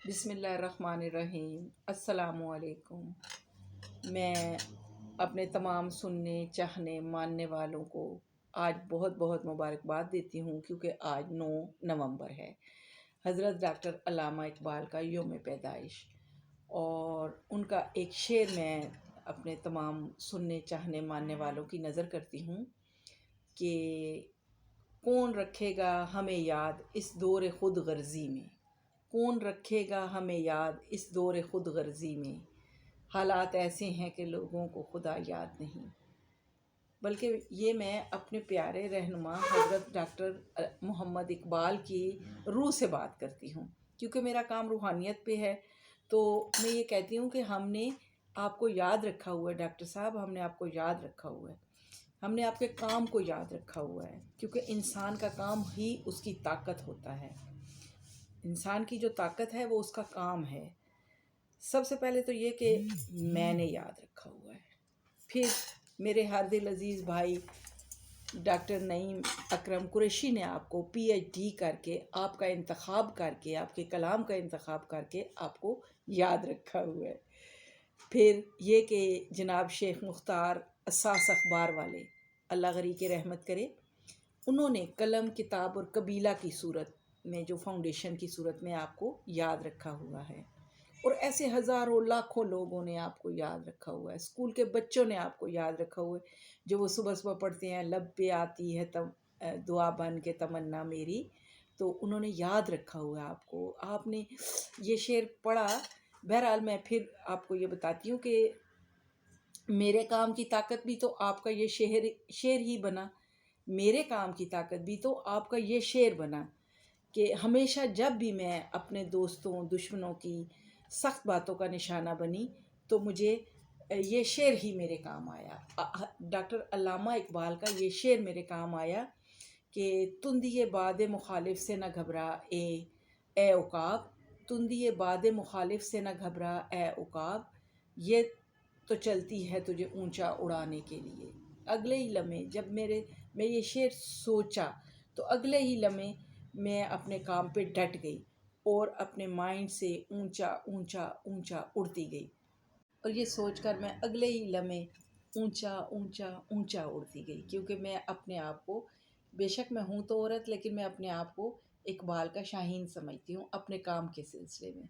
بسم اللہ الرحمن الرحیم۔ السلام علیکم۔ میں اپنے تمام سننے چاہنے ماننے والوں کو آج بہت بہت مبارکباد دیتی ہوں، کیونکہ آج 9 نومبر ہے، حضرت ڈاکٹر علامہ اقبال کا یوم پیدائش، اور ان کا ایک شعر میں اپنے تمام سننے چاہنے ماننے والوں کی نظر کرتی ہوں کہ کون رکھے گا ہمیں یاد اس دور خود غرضی میں، کون رکھے گا ہمیں یاد اس دور خود غرضی میں، حالات ایسے ہیں کہ لوگوں کو خدا یاد نہیں۔ بلکہ یہ میں اپنے پیارے رہنما حضرت ڈاکٹر محمد اقبال کی روح سے بات کرتی ہوں، کیونکہ میرا کام روحانیت پہ ہے، تو میں یہ کہتی ہوں کہ ہم نے آپ کو یاد رکھا ہوا ہے ڈاکٹر صاحب، ہم نے آپ کو یاد رکھا ہوا ہے، ہم نے آپ کے کام کو یاد رکھا ہوا ہے، کیونکہ انسان کا کام ہی اس کی طاقت ہوتا ہے، انسان کی جو طاقت ہے وہ اس کا کام ہے۔ سب سے پہلے تو یہ کہ میں نے یاد رکھا ہوا ہے، پھر میرے ہر دل عزیز بھائی ڈاکٹر نعیم اکرم قریشی نے آپ کو پی ایچ ڈی کر کے، آپ کا انتخاب کر کے، آپ کے کلام کا انتخاب کر کے آپ کو یاد رکھا ہوا ہے۔ پھر یہ کہ جناب شیخ مختار اساس اخبار والے، اللہ غری کے رحمت کرے، انہوں نے قلم کتاب اور قبیلہ کی صورت میں، جو فاؤنڈیشن کی صورت میں آپ کو یاد رکھا ہوا ہے، اور ایسے ہزاروں لاکھوں لوگوں نے آپ کو یاد رکھا ہوا ہے، اسکول کے بچوں نے آپ کو یاد رکھا ہوا ہے، جو وہ صبح صبح پڑھتے ہیں لب پہ آتی ہے دعا بن کے تمنا میری، تو انہوں نے یاد رکھا ہوا ہے آپ کو۔ آپ نے یہ شعر پڑھا، بہرحال میں پھر آپ کو یہ بتاتی ہوں کہ میرے کام کی طاقت بھی تو آپ کا یہ شعر ہی بنا، میرے کام کی طاقت بھی تو آپ کا یہ شعر بنا، کہ ہمیشہ جب بھی میں اپنے دوستوں دشمنوں کی سخت باتوں کا نشانہ بنی تو مجھے یہ شعر ہی میرے کام آیا، ڈاکٹر علامہ اقبال کا یہ شعر میرے کام آیا کہ تندی باد مخالف سے نہ گھبرا اے عقاب، تندی باد مخالف سے نہ گھبرا اے عقاب، یہ تو چلتی ہے تجھے اونچا اڑانے کے لیے۔ اگلے ہی لمحے جب میں یہ شعر سوچا تو اگلے ہی لمحے میں اپنے کام پہ ڈٹ گئی اور اپنے مائنڈ سے اونچا اونچا اونچا اڑتی گئی، اور یہ سوچ کر میں اگلے ہی لمحے اونچا اونچا اونچا اڑتی گئی، کیونکہ میں اپنے آپ کو، بے شک میں ہوں تو عورت، لیکن میں اپنے آپ کو اقبال کا شاہین سمجھتی ہوں اپنے کام کے سلسلے میں۔